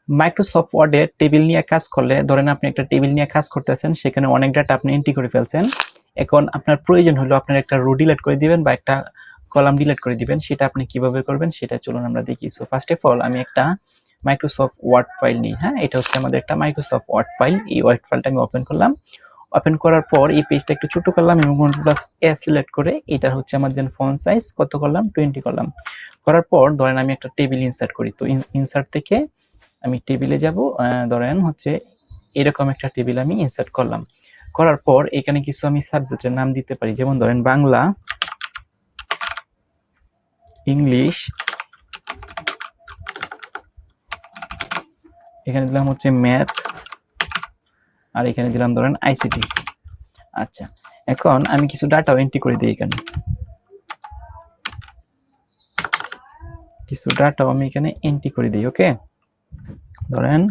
Microsoft ওয়ার্ডে table নিয়ে কাজ করলে, ধরেন আপনি একটা টেবিল নিয়ে কাজ করতেছেন, সেখানে অনেক ডাটা আপনি এন্ট্রি করে ফেলছেন। এখন আপনার প্রয়োজন হলো আপনার একটা রো ডিলিট করে দিবেন বা একটা কলাম ডিলিট করে দিবেন। সেটা আপনি কিভাবে করবেন সেটা চলুন আমরা দেখি। সো ফার্স্ট অফ অল আমি একটা মাইক্রোসফট ওয়ার্ড ফাইল নিই। হ্যাঁ, এটা হচ্ছে আমাদের একটা মাইক্রোসফট ওয়ার্ড ফাইল। এই ওয়ার্ড ফাইলটা আমি ওপেন করলাম। ওপেন করার পর এই পেজটা একটু ছোট করলাম এবং Ctrl+A সিলেক্ট করে এটা হচ্ছে আমাদের ফন্ট সাইজ কত করলাম, 20 করলাম। করার পর ধরেন আমি একটা টেবিল ইনসার্ট করি। তো ইনসার্ট থেকে আমি টেবিলে যাব, ধরেন হচ্ছে এরকম একটা টেবিল আমি ইনসার্ট করলাম। করার পর এখানে কিছু আমি সাবজেক্টের নাম দিতে পারি, যেমন ধরেন বাংলা, ইংলিশ, এখানে দিলাম হচ্ছে ম্যাথ, আর এখানে দিলাম ধরেন আইসিটি। আচ্ছা, এখন আমি কিছু ডাটাও এন্ট্রি করে দিই। এখানে কিছু ডাটাও আমি এখানে এন্ট্রি করে দিই। ওকে, ধরেন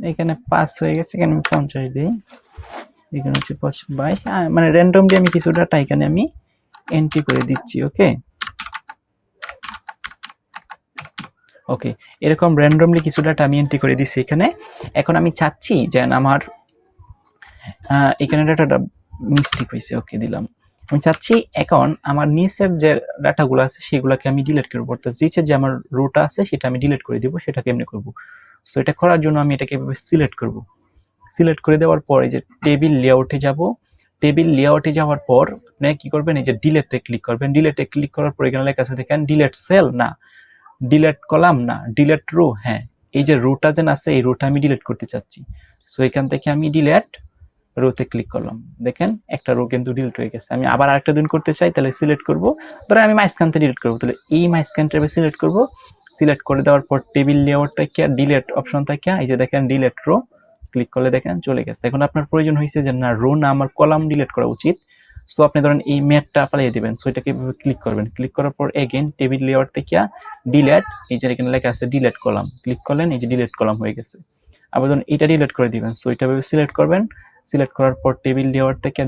এখানে 5 হয়ে গেছে, এখানে আমি 50 দিই। এখানে হচ্ছে 22, মানে র্যান্ডমলি আমি কিছু ডাটা এখানে আমি এন্ট্রি করে দিচ্ছি। ওকে ওকে, এরকম র্যান্ডমলি কিছু ডাটা আমি এন্ট্রি করে দিচ্ছি এখানে। এখন আমি চাচ্ছি যে আমার এখানে ডাটাটা মিস্টেক হয়েছে। ওকে, দিলাম। আমি চাচ্ছি এখন আমার নিচের যে ডাটাগুলো আছে সেগুলোকে আমি ডিলিট করবো, অর্থাৎ নিচের যে আমার রোটা আছে সেটা আমি ডিলিট করে দিব। সেটা কেমনে করবো? সো এটা করার জন্য আমি এটাকে এভাবে সিলেক্ট করব। সিলেক্ট করে দেওয়ার পর এই যে টেবিল লেআউটে যাব। টেবিল লেআউটে যাওয়ার পর আপনি কি করবেন, এই যে ডিলেটে ক্লিক করবেন। ডিলেটে ক্লিক করার পর এখানে লেখা আছে দেখেন ডিলেট সেল, না ডিলেট কলাম, না ডিলেট রো। হ্যাঁ, এই যে রোটা যেন আছে এই রোটা আমি ডিলিট করতে চাচ্ছি। সো এখান থেকে আমি ডিলেট রোতে ক্লিক করলাম। দেখেন একটা রো কিন্তু ডিলিট হয়ে গেছে। আমি আবার আরেকটা দিন করতে চাই, তাহলে সিলেক্ট করব। ধরেন আমি মাঝখানতে ডিলিট করবো, তাহলে এই মাঝখানটা সিলেক্ট করব। সিলেক্ট করে দেওয়ার পর টেবিল লেআউট থেকে ডিলেট অপশন থেকে এই যে দেখেন ডিলেট রো ক্লিক করলে দেখেন চলে গেছে। এখন আপনার প্রয়োজন হয়েছে যে না, রো না আমার কলাম ডিলিট করা উচিত। সো আপনি ধরেন এই ম্যাটটা পালিয়ে দিবেন। সো এটাকে ক্লিক করবেন। ক্লিক করার পর এগেইন টেবিল লেআউট থেকে ডিলেট, এই যে এখানে লেখা আছে ডিলেট কলাম, ক্লিক করলেন, এই যে ডিলেট কলাম হয়ে গেছে। আবার ধরুন এটা ডিলিট করে দিবেন। সো এটা সিলেক্ট করবেন। সিলেক্ট করার পর টেবিল লেআউট থেকে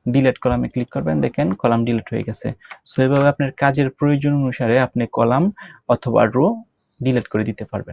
ডিলিট কলামে ক্লিক করবেন। দেখেন কলাম ডিলিট হয়ে গেছে। সো এভাবে আপনার কাজের প্রয়োজন অনুসারে আপনি কলাম অথবা রো ডিলিট করে দিতে পারবেন।